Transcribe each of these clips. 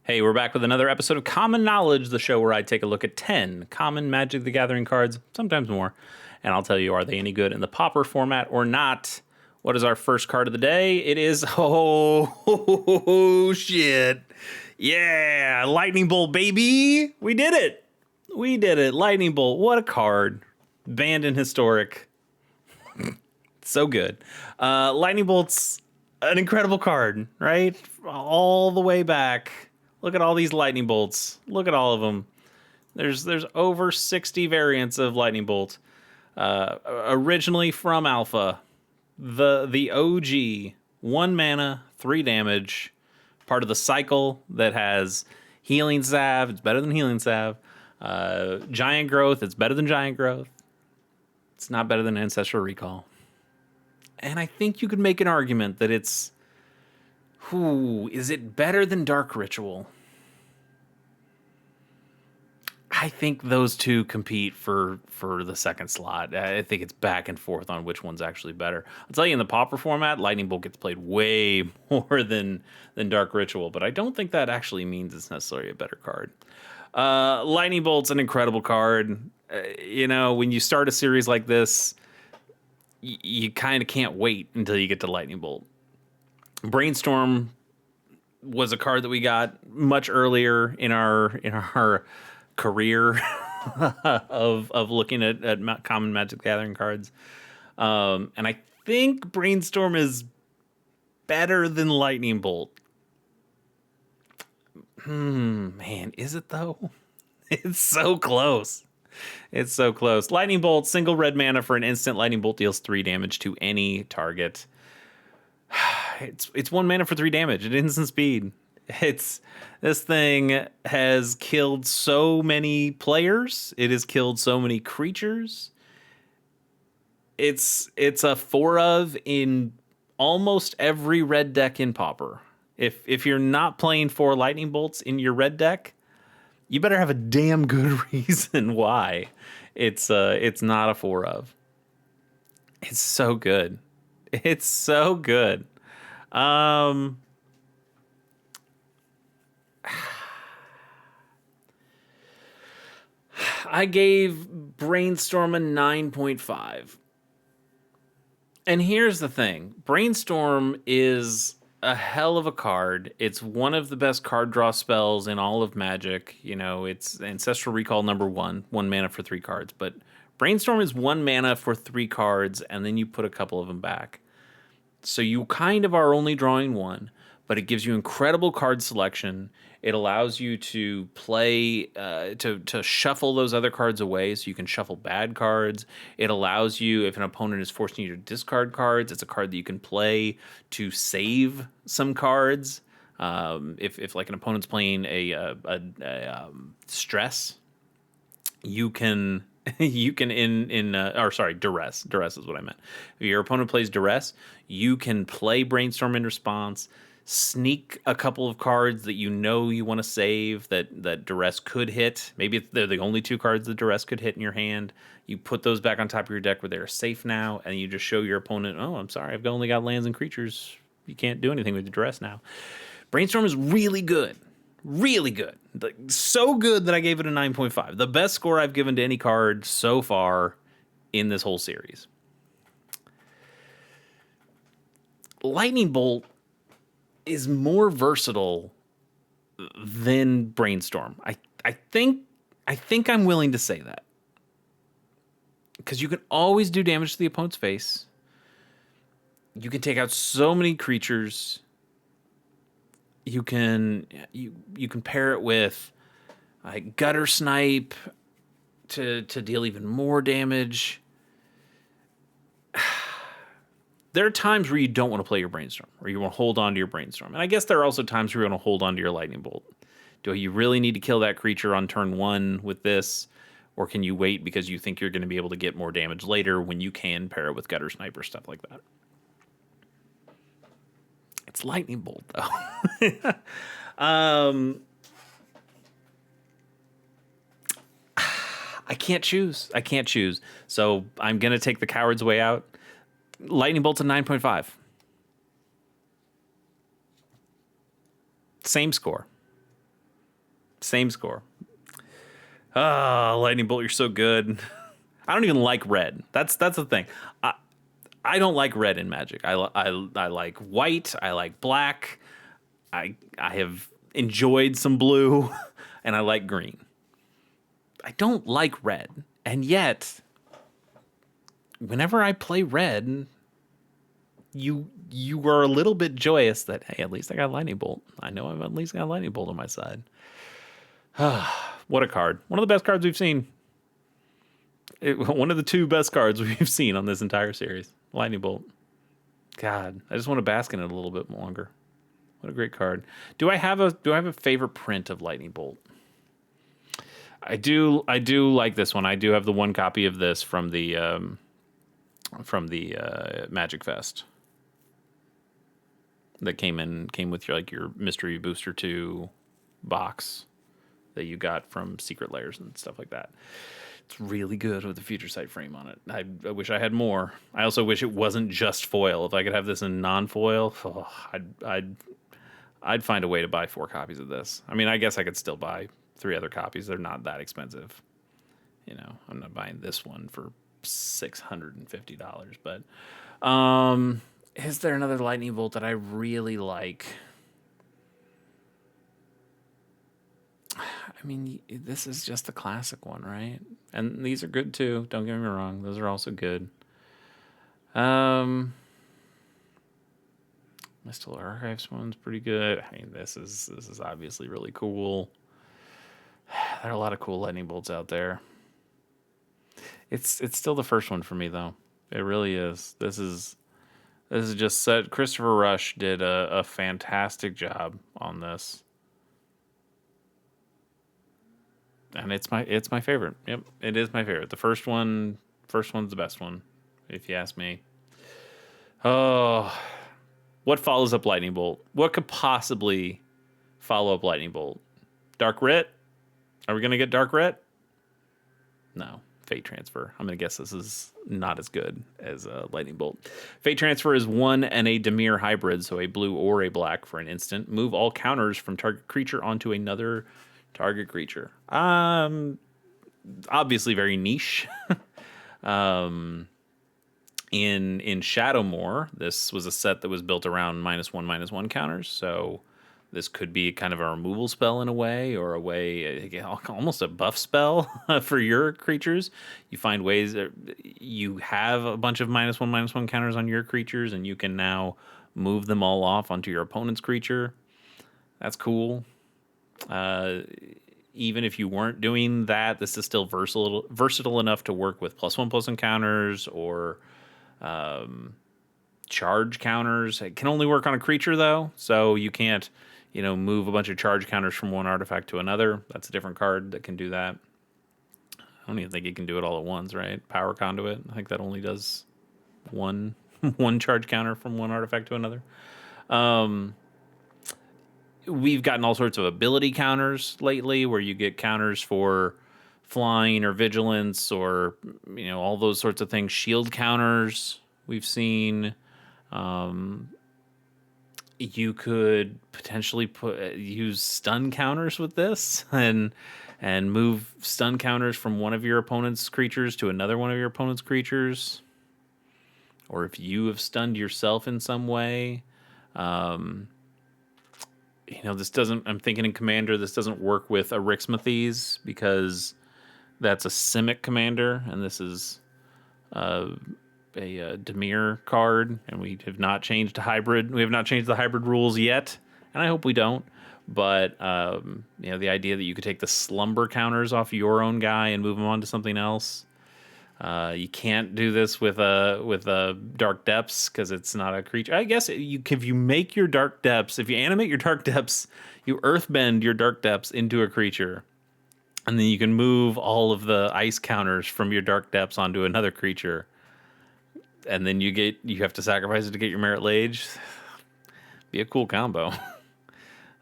Hey, we're back with another episode of Common Knowledge, the show where I take a look at 10 common Magic the Gathering cards, sometimes more, and I'll tell you, are they any good in the Pauper format or not? What is our first card of the day? It is, shit. Yeah, Lightning Bolt, baby. We did it. We did it. Lightning Bolt, what a card. Banned and historic. So good. Lightning Bolt's an incredible card, right? All the way back. Look at all these lightning bolts. Look at all of them. There's over 60 variants of lightning bolt. Originally from Alpha, the OG, 1 mana, 3 damage, part of the cycle that has healing salve. It's better than healing salve. Giant growth. It's better than giant growth. It's not better than ancestral recall. And I think you could make an argument that it's... is it better than Dark Ritual? I think those two compete for the second slot. I think it's back and forth on which one's actually better. I'll tell you, in the Pauper format, Lightning Bolt gets played way more than Dark Ritual, but I don't think that actually means it's necessarily a better card. Lightning Bolt's an incredible card. When you start a series like this, you kind of can't wait until you get to Lightning Bolt. Brainstorm was a card that we got much earlier in our career of looking at common Magic the Gathering cards. And I think Brainstorm is better than Lightning Bolt. Man, is it though? It's so close. It's so close. Lightning Bolt, single red mana for an instant. Lightning Bolt deals 3 damage to any target. It's 1 mana for 3 damage at instant speed. This thing has killed so many players. It has killed so many creatures. It's a 4 of in almost every red deck in Pauper. If you're not playing 4 Lightning Bolts in your red deck, you better have a damn good reason why it's not a 4 of. It's so good. It's so good. I gave Brainstorm a 9.5. And here's the thing. Brainstorm is a hell of a card. It's one of the best card draw spells in all of Magic. It's Ancestral Recall number 1 mana for 3 cards. But Brainstorm is 1 mana for 3 cards, and then you put a couple of them back. So you kind of are only drawing 1, but it gives you incredible card selection. It allows you to play, to shuffle those other cards away, so you can shuffle bad cards. It allows you, if an opponent is forcing you to discard cards, it's a card that you can play to save some cards. If like an opponent's playing a stress, you can duress. Duress is what I meant. If your opponent plays duress, you can play Brainstorm in response, sneak a couple of cards that you want to save that duress could hit. Maybe they're the only 2 cards that duress could hit in your hand. You put those back on top of your deck where they're safe now, and you just show your opponent, oh, I'm sorry, I've only got lands and creatures. You can't do anything with the duress now. Brainstorm is really good. Really good. So good that I gave it a 9.5. The best score I've given to any card so far in this whole series. Lightning Bolt is more versatile than Brainstorm. I think I'm willing to say that. Because you can always do damage to the opponent's face. You can take out so many creatures. You can pair it with Gutter Snipe to deal even more damage. There are times where you don't want to play your Brainstorm, or you want to hold on to your Brainstorm. And I guess there are also times where you want to hold on to your Lightning Bolt. Do you really need to kill that creature on turn 1 with this? Or can you wait because you think you're going to be able to get more damage later when you can pair it with Gutter Snipe or stuff like that? It's Lightning Bolt, though. I can't choose. So I'm going to take the coward's way out. Lightning Bolt's a 9.5. Same score. Same score. Ah, Lightning Bolt, you're so good. I don't even like red. That's the thing. I don't like red in Magic. I like white. I like black. I have enjoyed some blue, and I like green. I don't like red, and yet, whenever I play red, you are a little bit joyous that, hey, at least I got Lightning Bolt. I know I've at least got Lightning Bolt on my side. What a card! One of the best cards we've seen. One of the two best cards we've seen on this entire series. Lightning Bolt. God, I just want to bask in it a little bit longer. What a great card. Do I have a favorite print of Lightning Bolt? I do like this one. I do have the one copy of this from the Magic Fest that came with your Mystery Booster 2 box that you got from Secret Lairs and stuff like that. It's really good with the Future Sight frame on it. I wish I had more. I also wish it wasn't just foil. If I could have this in non-foil, I'd find a way to buy 4 copies of this. I mean, I guess I could still buy 3 other copies. They're not that expensive. You know, I'm not buying this one for $650. But is there another Lightning Bolt that I really like? I mean, this is just the classic one, right? And these are good too. Don't get me wrong; those are also good. Mystical Archives one's pretty good. I mean, this is obviously really cool. There are a lot of cool Lightning Bolts out there. It's still the first one for me though. It really is. This is just said. Christopher Rush did a fantastic job on this. And it's my favorite. Yep, it is my favorite. The first one's the best one, if you ask me. Oh, what follows up Lightning Bolt? What could possibly follow up Lightning Bolt? Dark Writ? Are we gonna get Dark Writ? No. Fate Transfer. I'm gonna guess this is not as good as Lightning Bolt. Fate Transfer is 1 and a Dimir hybrid, so a blue or a black for an instant. Move all counters from target creature onto another target creature. Obviously very niche. In Shadowmoor, this was a set that was built around -1/-1 counters, so this could be kind of a removal spell in a way, or a way, almost a buff spell for your creatures. You find ways that you have a bunch of -1/-1 counters on your creatures, and you can now move them all off onto your opponent's creature. That's cool. Even if you weren't doing that, this is still versatile enough to work with +1/+1 counters or charge counters. It can only work on a creature though, so you can't, move a bunch of charge counters from one artifact to another. That's a different card that can do that. I don't even think it can do it all at once, right? Power Conduit. I think that only does one charge counter from one artifact to another. We've gotten all sorts of ability counters lately where you get counters for flying or vigilance or, all those sorts of things. Shield counters we've seen. You could potentially use stun counters with this and move stun counters from one of your opponent's creatures to another one of your opponent's creatures. Or if you have stunned yourself in some way. This doesn't, I'm thinking in Commander, this doesn't work with a Rixmathes because that's a Simic commander, and this is a Dimir card, and we have not changed to hybrid. We have not changed the hybrid rules yet, and I hope we don't. But, the idea that you could take the slumber counters off your own guy and move them on to something else. You can't do this with a Dark Depths because it's not a creature. I guess if you make your Dark Depths, if you animate your Dark Depths, you earthbend your Dark Depths into a creature, and then you can move all of the ice counters from your Dark Depths onto another creature, and then you have to sacrifice it to get your Merit Lage. Be a cool combo.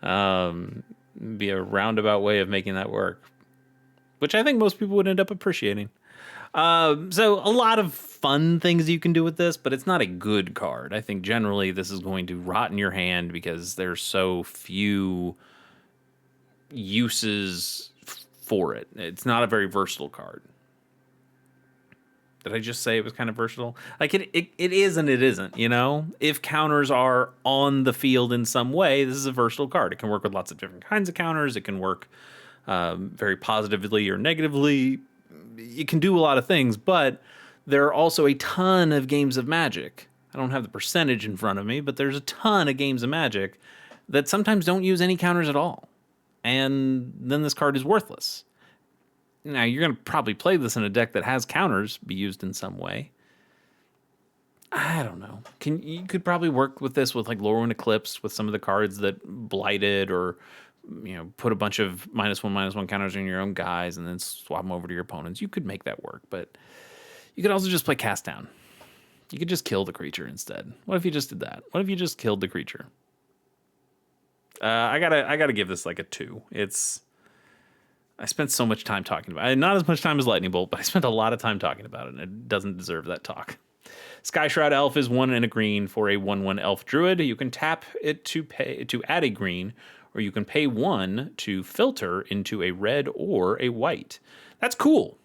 Be a roundabout way of making that work, which I think most people would end up appreciating. So a lot of fun things you can do with this, but it's not a good card. I think generally this is going to rot in your hand because there's so few uses for it. It's not a very versatile card. Did I just say it was kind of versatile? Like it is and it isn't, you know? If counters are on the field in some way, this is a versatile card. It can work with lots of different kinds of counters. It can work very positively or negatively. It can do a lot of things, but there are also a ton of games of Magic. I don't have the percentage in front of me, but there's a ton of games of Magic that sometimes don't use any counters at all. And then this card is worthless. Now, you're going to probably play this in a deck that has counters be used in some way. I don't know. You could probably work with this with like Lorwyn Eclipse with some of the cards that blighted, or put a bunch of -1/-1 counters on your own guys and then swap them over to your opponents. You could make that work, but you could also just play Cast Down. You could just kill the creature instead. What if you just did that? What if you just killed the creature? I gotta give this like a 2. I spent so much time talking about it. Not as much time as Lightning Bolt, but I spent a lot of time talking about it, and it doesn't deserve that talk. Sky Shroud Elf is 1 and a green for a 1/1 Elf Druid. You can tap it to add a green, or you can pay 1 to filter into a red or a white. That's cool.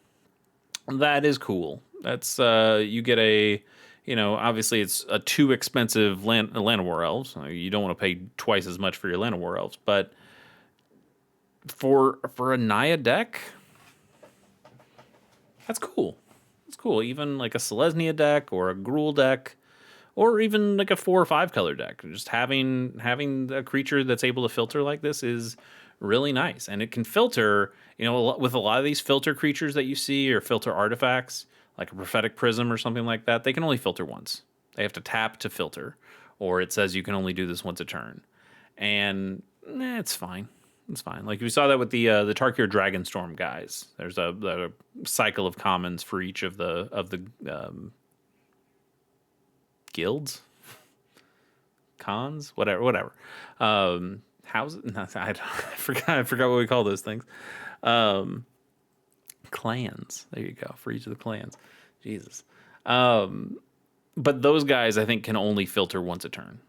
That is cool. That's you get a, obviously it's a too expensive Llanowar Elves. You don't want to pay twice as much for your Llanowar Elves, but for a Naya deck, that's cool. It's cool. Even like a Selesnya deck or a Gruul deck, or even like a 4 or 5 color deck. Just having a creature that's able to filter like this is really nice. And it can filter, with a lot of these filter creatures that you see, or filter artifacts, like a Prophetic Prism or something like that, they can only filter once. They have to tap to filter, or it says you can only do this once a turn. And it's fine. It's fine. Like we saw that with the Tarkir Dragonstorm guys. There's a cycle of commons for each of the guilds, cons, whatever. Houses? I forgot what we call those things. Clans. There you go. For each of the clans. Jesus. But those guys, I think, can only filter once a turn.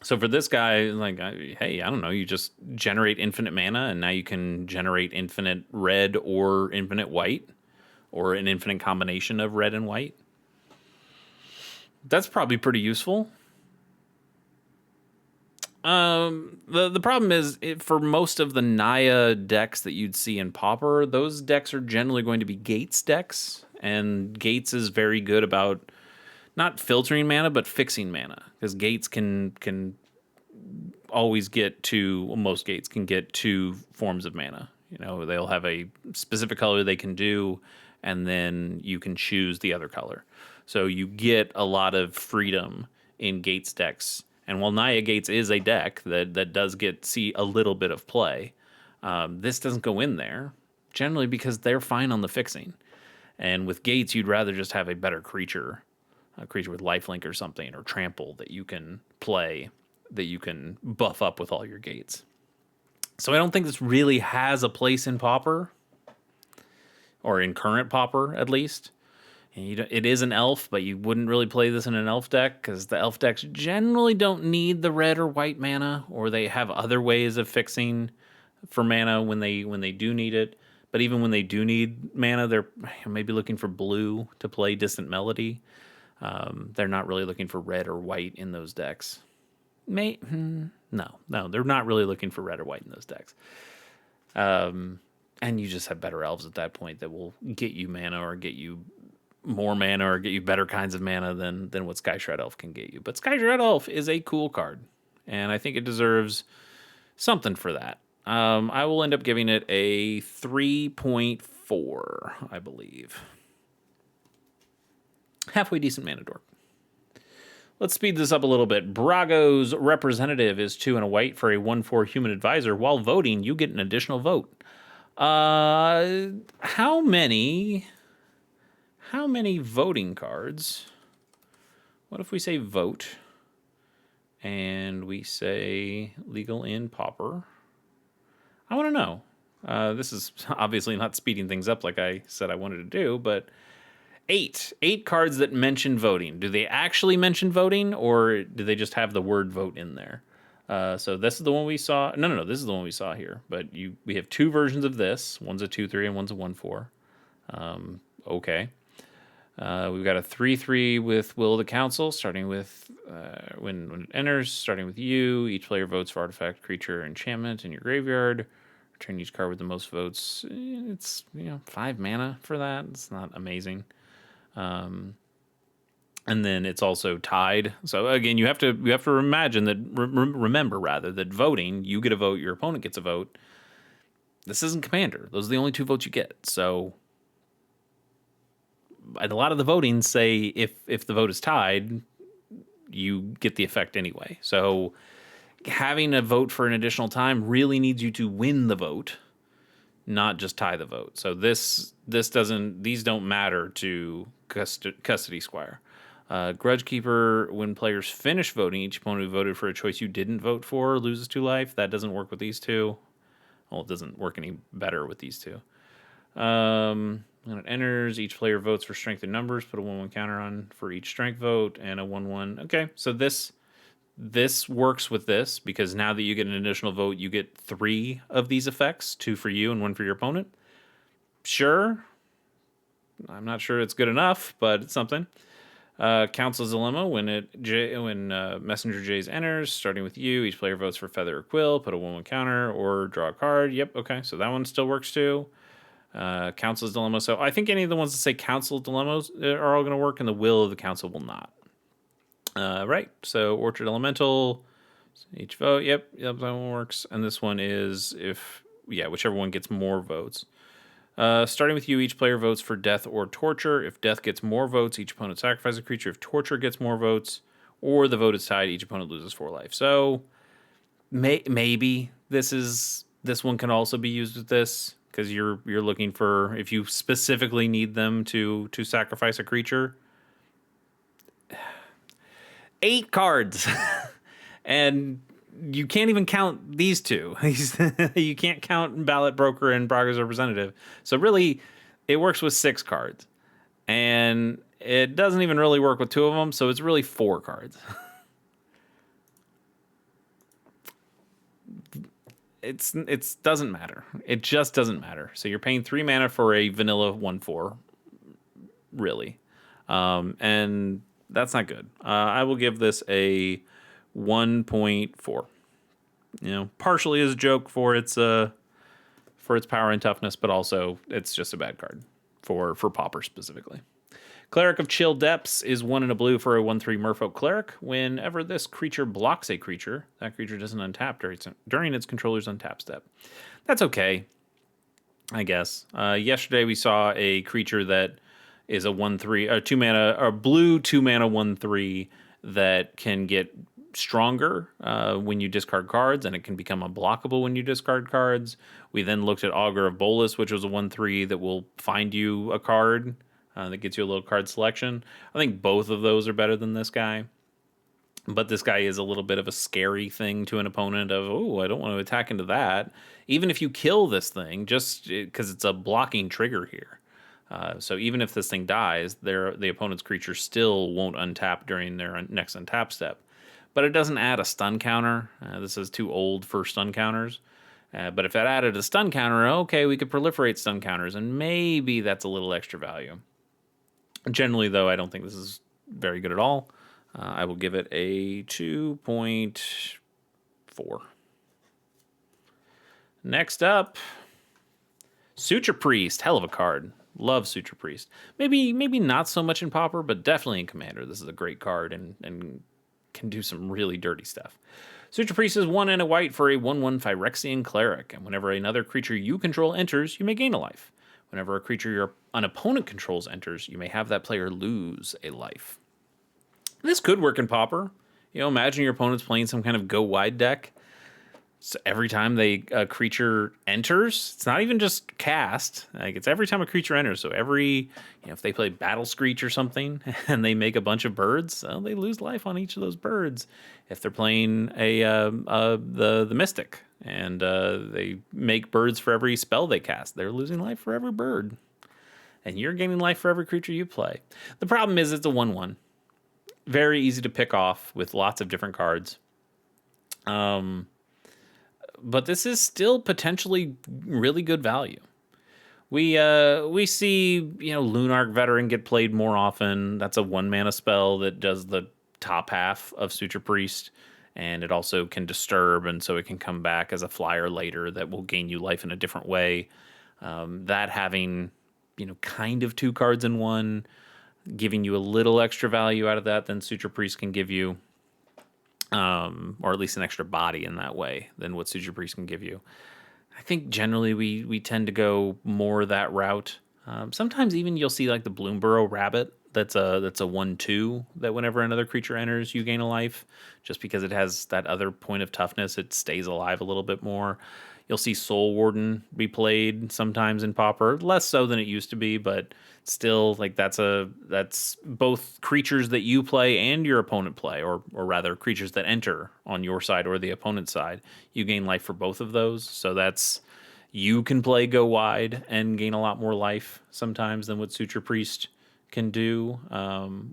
So for this guy, like, hey, I don't know, you just generate infinite mana, and now you can generate infinite red or infinite white, or an infinite combination of red and white. That's probably pretty useful. The problem is, for most of the Naya decks that you'd see in Pauper, those decks are generally going to be Gates decks, and Gates is very good about not filtering mana, but fixing mana, because Gates can always get to, most Gates can get 2 forms of mana. They'll have a specific color they can do, and then you can choose the other color. So you get a lot of freedom in Gates decks. And while Naya Gates is a deck that does see a little bit of play, this doesn't go in there, generally because they're fine on the fixing. And with Gates, you'd rather just have a better creature, a creature with lifelink or something, or trample that you can play, that you can buff up with all your Gates. So I don't think this really has a place in Pauper, or in current Pauper at least. And it is an elf, but you wouldn't really play this in an elf deck, because the elf decks generally don't need the red or white mana, or they have other ways of fixing for mana when they do need it. But even when they do need mana, they're maybe looking for blue to play Distant Melody. They're not really looking for red or white in those decks. No, they're not really looking for red or white in those decks. And you just have better elves at that point that will get you mana, or get you more mana, or get you better kinds of mana than what Sky Shroud Elf can get you. But Sky Shroud Elf is a cool card, and I think it deserves something for that. I will end up giving it a 3.4, I believe. Halfway decent mana dork. Let's speed this up a little bit. Brago's Representative is 2 and a white for a 1/4 human advisor. While voting, you get an additional vote. How many voting cards? What if we say vote, and we say legal in Pauper? I want to know. This is obviously not speeding things up like I said I wanted to do, but 8 cards that mention voting. Do they actually mention voting, or do they just have the word vote in there? So this is the one we saw. No. This is the one we saw here. But we have two versions of this. One's a 2/3 and one's a 1/4. Okay. We've got a 3/3 with Will of the Council, starting with when it enters, starting with you. Each player votes for artifact, creature, enchantment in your graveyard. Return each card with the most votes. It's 5 mana for that. It's not amazing. And then it's also tied. So again, you have to imagine that. Remember rather that voting, you get a vote, your opponent gets a vote. This isn't Commander. Those are the only 2 votes you get. So a lot of the voting say if the vote is tied, you get the effect anyway. So having a vote for an additional time really needs you to win the vote, not just tie the vote. So these don't matter to Custody Squire. Grudge Keeper, when players finish voting, each opponent who voted for a choice you didn't vote for loses 2 life. That doesn't work with these 2. Well, it doesn't work any better with these 2. When it enters, each player votes for strength in numbers. Put a 1/1 counter on for each strength vote and a 1/1. Okay, so this works with this because now that you get an additional vote, you get 3 of these effects, 2 for you and 1 for your opponent. Sure, I'm not sure it's good enough, but it's something. Council's Dilemma, when Messenger Jays enters, starting with you, each player votes for Feather or Quill, put a 1/1 counter, or draw a card. Yep, okay, so that one still works too. Council's Dilemma. So I think any of the ones that say Council Dilemmas are all going to work, and the Will of the Council will not. Right, so Orchard Elemental, each vote. Yep, that one works. And this one is whichever one gets more votes. Starting with you, each player votes for death or torture. If death gets more votes, each opponent sacrifices a creature. If torture gets more votes, or the vote is tied, each opponent loses 4 life. So maybe this one can also be used with this because you're looking for, if you specifically need them to sacrifice a creature. 8 cards, and you can't even count these 2. You can't count Ballot Broker and Braga's Representative. So really, it works with 6 cards. And it doesn't even really work with 2 of them, so it's really 4 cards. It doesn't matter. It just doesn't matter. So you're paying 3 mana for a vanilla 1/4, really. And that's not good. I will give this a 1.4. Partially as a joke for its power and toughness, but also it's just a bad card for Pauper specifically. Cleric of Chill Depths is 1 and a blue for a 1/3 Merfolk Cleric. Whenever this creature blocks a creature, that creature doesn't untap during its controller's untap step. That's okay, I guess. Yesterday we saw a creature that is a 1/3, a 2 mana, or blue 2 mana 1/3 that can get stronger when you discard cards, and it can become unblockable when you discard cards. We then looked at Augur of Bolus, which was a 1/3 that will find you a card that gets you a little card selection. I think both of those are better than this guy. But this guy is a little bit of a scary thing to an opponent of, oh, I don't want to attack into that. Even if you kill this thing, just because it's a blocking trigger here. So even if this thing dies, the opponent's creature still won't untap during their next untap step. But it doesn't add a stun counter. This is too old for stun counters. But if that added a stun counter, okay, we could proliferate stun counters, and maybe that's a little extra value. Generally, though, I don't think this is very good at all. I will give it a 2.4. Next up, Suture Priest. Hell of a card. Love Suture Priest. Maybe not so much in Pauper, but definitely in Commander. This is a great card and can do some really dirty stuff. Suture Priest is 1 and a white for a 1/1 Phyrexian Cleric, and whenever another creature you control enters, you may gain a life. Whenever a creature an opponent controls enters, you may have that player lose a life. This could work in Pauper. Imagine your opponent's playing some kind of go wide deck. So every time a creature enters, it's not even just cast. Like, it's every time a creature enters. So if they play Battle Screech or something and they make a bunch of birds, they lose life on each of those birds. If they're playing the Mystic and they make birds for every spell they cast, they're losing life for every bird. And you're gaining life for every creature you play. The problem is it's a 1/1. Very easy to pick off with lots of different cards. But this is still potentially really good value. We see, Lunarch Veteran get played more often. That's a 1 mana spell that does the top half of Suture Priest, and it also can disturb, and so it can come back as a flyer later that will gain you life in a different way. That having, kind of 2 cards in one, giving you a little extra value out of that than Suture Priest can give you, or at least an extra body in that way than what Suture Priest can give you. I think generally we tend to go more that route. Sometimes even you'll see like the Bloomburrow Rabbit. That's a 1/2 that whenever another creature enters, you gain a life. Just because it has that other point of toughness, it stays alive a little bit more. You'll see Soul Warden be played sometimes in Pauper, less so than it used to be, but still, like that's both creatures that you play and your opponent play, or rather creatures that enter on your side or the opponent's side. You gain life for both of those, so that's you can play go wide and gain a lot more life sometimes than what Suture Priest can do.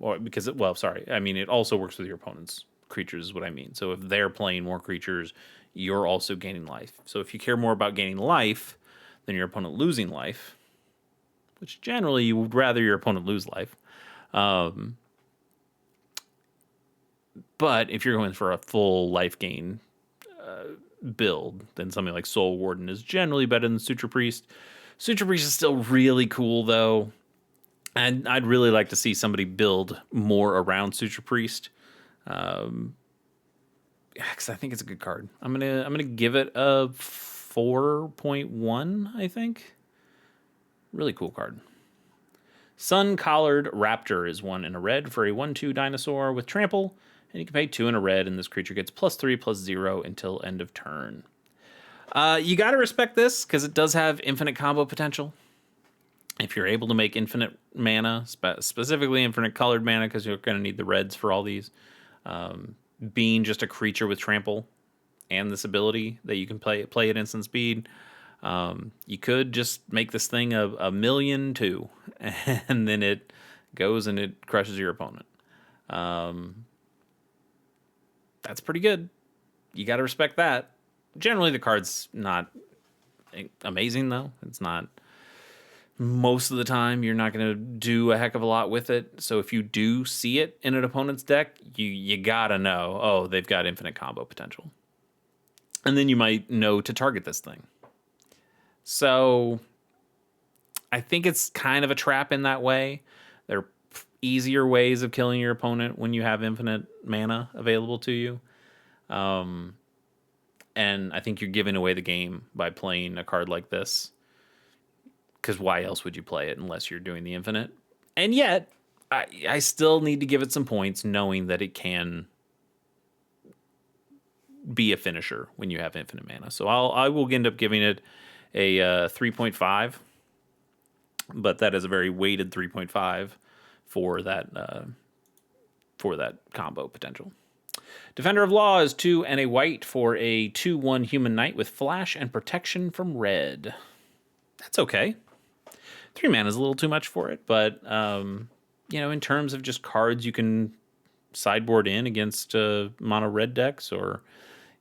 Or because it also works with your opponent's creatures is what I mean. So if they're playing more creatures, you're also gaining life. So if you care more about gaining life than your opponent losing life, which generally you would rather your opponent lose life. But if you're going for a full life gain build, then something like Soul Warden is generally better than Suture Priest. Suture Priest is still really cool, though. And I'd really like to see somebody build more around Suture Priest. Because I think it's a good card. I'm gonna give it a 4.1, I think. Really cool card. Sun Collared Raptor is 1 in a red for a 1/2 dinosaur with trample, and you can pay 2 in a red, and this creature gets +3/+0 until end of turn. You gotta respect this because it does have infinite combo potential. If you're able to make infinite mana, specifically infinite colored mana, because you're going to need the reds for all these, being just a creature with trample and this ability that you can play at instant speed, you could just make this thing a 1,000,002, and then it goes and it crushes your opponent. That's pretty good. You got to respect that. Generally, the card's not amazing, though. It's not. Most of the time, you're not going to do a heck of a lot with it. So if you do see it in an opponent's deck, you got to know, oh, they've got infinite combo potential. And then you might know to target this thing. So I think it's kind of a trap in that way. There are easier ways of killing your opponent when you have infinite mana available to you. And I think you're giving away the game by playing a card like this. Because why else would you play it unless you're doing the infinite? And yet, I still need to give it some points, knowing that it can be a finisher when you have infinite mana. So I will end up giving it a 3.5, but that is a very weighted 3.5 for that combo potential. Defender of Law is 2 and a white for a 2/1 human knight with flash and protection from red. That's okay. 3 mana is a little too much for it, but in terms of just cards you can sideboard in against mono red decks, or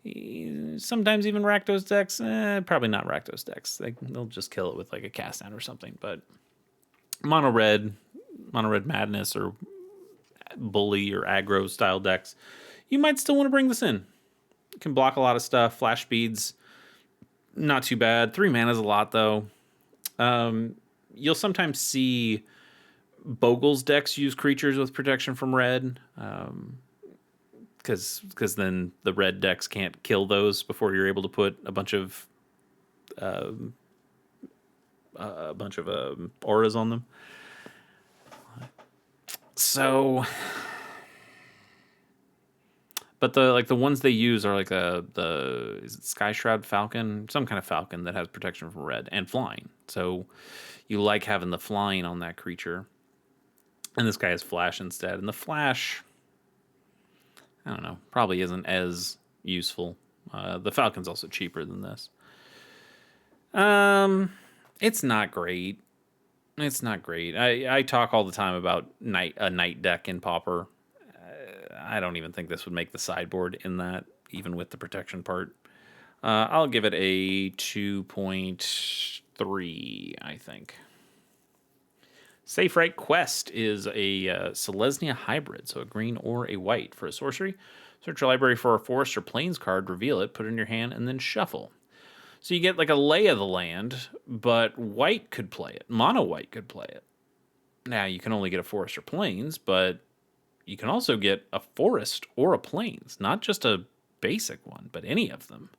sometimes even Rakdos decks. Probably not Rakdos decks. They'll just kill it with like a cast down or something. But mono red madness, or bully or aggro style decks, you might still want to bring this in. It can block a lot of stuff. Flash speeds, not too bad. 3 mana is a lot, though. You'll sometimes see Bogle's decks use creatures with protection from red, because then the red decks can't kill those before you're able to put a bunch of auras on them. So, but the ones they use are like is it Sky Shroud Falcon, some kind of falcon that has protection from red and flying. So you like having the flying on that creature. And this guy has flash instead. And the flash, I don't know, probably isn't as useful. The falcon's also cheaper than this. It's not great. It's not great. I talk all the time about a night deck in Pauper. I don't even think this would make the sideboard in even with the protection part. I'll give it a 2.3, I think. Safe Right Quest is a Selesnya hybrid, so a green or a white for a sorcery. Search your library for a forest or plains card, reveal it, put it in your hand, and then shuffle. So you get like a lay of the land, but white could play it. Mono white could play it. Now, you can only get a forest or plains, but you can also get a forest or a plains, not just a basic one, but any of them.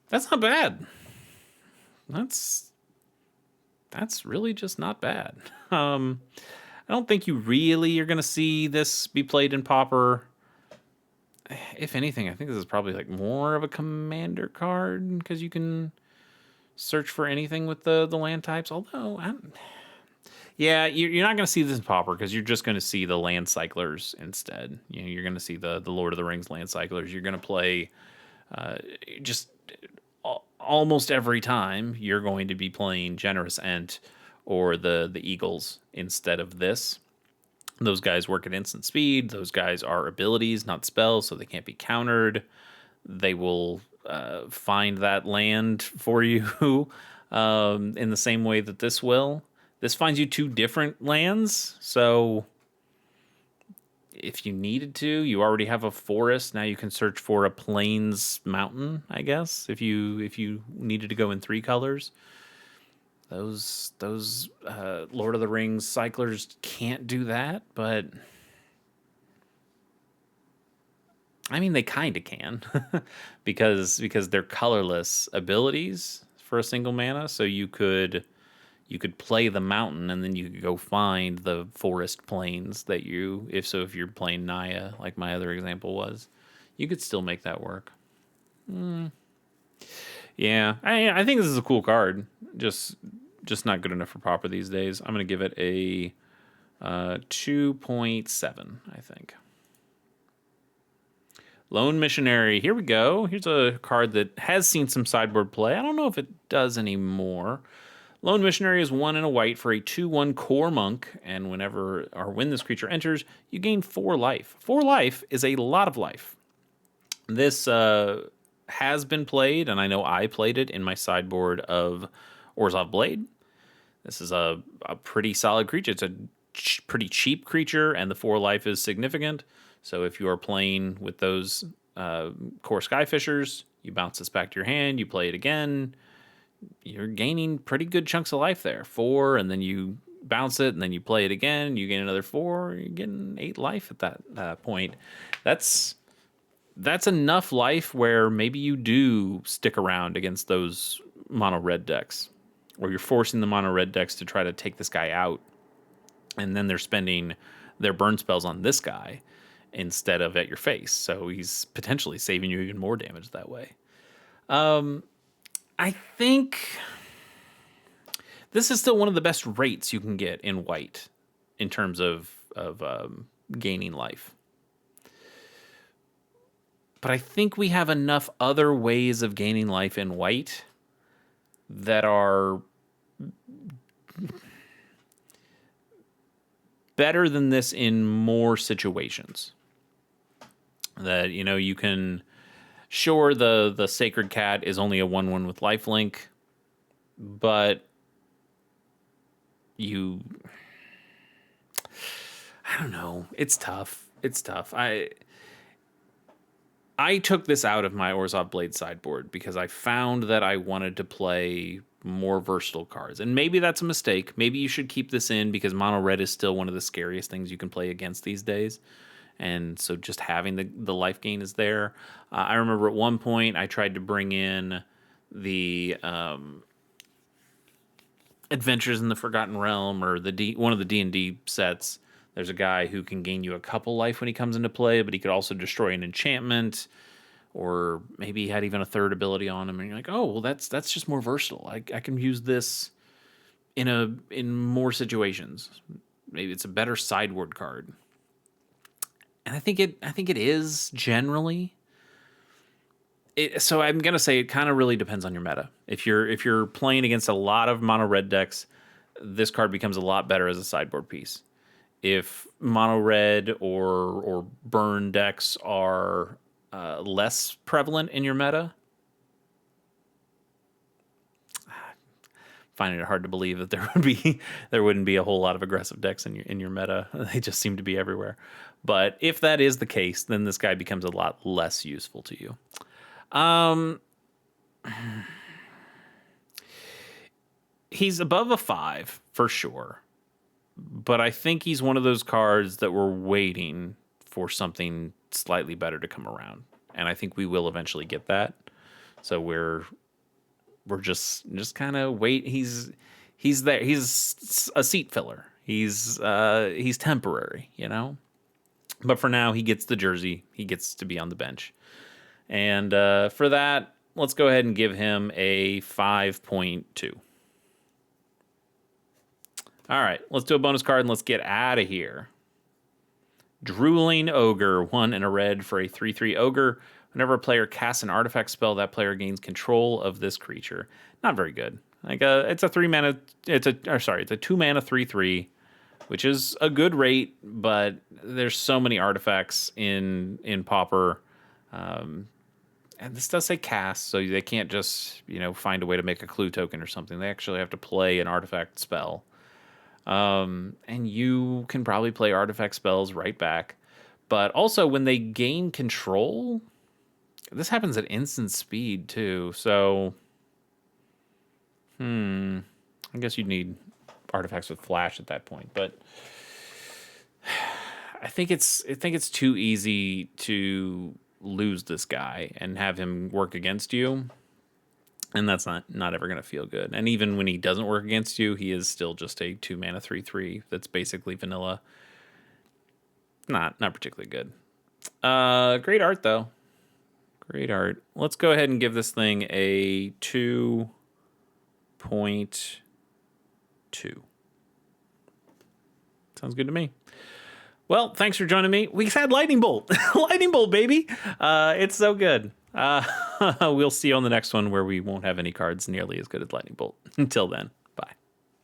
That's not bad. That's really just not bad. I don't think you really are going to see this be played in Pauper. If anything, I think this is probably like more of a commander card because you can search for anything with the land types. Although, yeah, you're not going to see this in Pauper because you're just going to see the land cyclers instead. You know, you're going to see the Lord of the Rings land cyclers. You're going to play just almost every time you're going to be playing Generous Ent or the Eagles instead of this. Those guys work at instant speed. Those guys are abilities, not spells, so they can't be countered. They will find that land for you in the same way that this will. This finds you 2 different lands, so if you needed to, you already have a forest. Now you can search for a plains mountain, I guess, if you needed to go in 3 colors. Those Lord of the Rings cyclers can't do that, but I mean they kind of can because they're colorless abilities for a single mana. So you could play the mountain and then you could go find the forest plains that if you're playing Naya, like my other example was, you could still make that work. Yeah, I think this is a cool card. Just not good enough for Pauper these days. I'm going to give it a 2.7, I think. Lone Missionary. Here we go. Here's a card that has seen some sideboard play. I don't know if it does anymore. Lone Missionary is 1 and a white for a 2/1 core monk, and when this creature enters, you gain 4 life. 4 life is a lot of life. This has been played, and I know I played it in my sideboard of Orzhov Blade. This is a pretty solid creature. It's a pretty cheap creature, and the 4 life is significant. So if you are playing with those core Skyfishers, you bounce this back to your hand, you play it again, you're gaining pretty good chunks of life there. 4, and then you bounce it, and then you play it again, you gain another 4, you're getting 8 life at that point. That's enough life where maybe you do stick around against those mono red decks, or you're forcing the mono red decks to try to take this guy out, and then they're spending their burn spells on this guy instead of at your face. So he's potentially saving you even more damage that way. I think this is still one of the best rates you can get in white in terms of gaining life. But I think we have enough other ways of gaining life in white that are better than this in more situations. That, you can... Sure, the Sacred Cat is only a 1/1 with lifelink, but I don't know. It's tough. I took this out of my Orzhov Blade sideboard because I found that I wanted to play more versatile cards. And maybe that's a mistake. Maybe you should keep this in because mono red is still one of the scariest things you can play against these days. And so just having the life gain is there. I remember at one point I tried to bring in the Adventures in the Forgotten Realm or one of the D&D sets. There's a guy who can gain you a couple life when he comes into play, but he could also destroy an enchantment, or maybe he had even a third ability on him. And you're like, oh, well, that's just more versatile. I can use this in more situations. Maybe it's a better sideboard card. And I think it is generally. So I'm gonna say it kind of really depends on your meta. If you're playing against a lot of mono red decks, this card becomes a lot better as a sideboard piece. If mono red or burn decks are less prevalent in your meta. Finding it hard to believe that there wouldn't be a whole lot of aggressive decks in your meta. They just seem to be everywhere. But if that is the case, then this guy becomes a lot less useful to you. He's above a 5 for sure, but I think he's one of those cards that we're waiting for something slightly better to come around, and I think we will eventually get that. So we're just kind of wait. He's there. He's a seat filler. He's temporary, you know. But for now, he gets the jersey. He gets to be on the bench, and for that, let's go ahead and give him a 5.2. All right, let's do a bonus card and let's get out of here. Drooling Ogre, 1 and a red for a 3/3 Ogre. Whenever a player casts an artifact spell, that player gains control of this creature. Not very good. Like it's a 2 mana 3/3, which is a good rate, but there's so many artifacts in Pauper. And this does say cast, so they can't just find a way to make a clue token or something. They actually have to play an artifact spell. And you can probably play artifact spells right back. But also, when they gain control, this happens at instant speed, too. So, I guess you'd need artifacts with flash at that point. But I think it's too easy to lose this guy and have him work against you. And that's not ever going to feel good. And even when he doesn't work against you, he is still just a 2 mana 3/3 that's basically vanilla. Not particularly good. Great art, though. Great art. Let's go ahead and give this thing a 2.2. Sounds good to me. Well, thanks for joining me. We had Lightning Bolt. Lightning Bolt, baby. It's so good. We'll see you on the next one where we won't have any cards nearly as good as Lightning Bolt. Until then.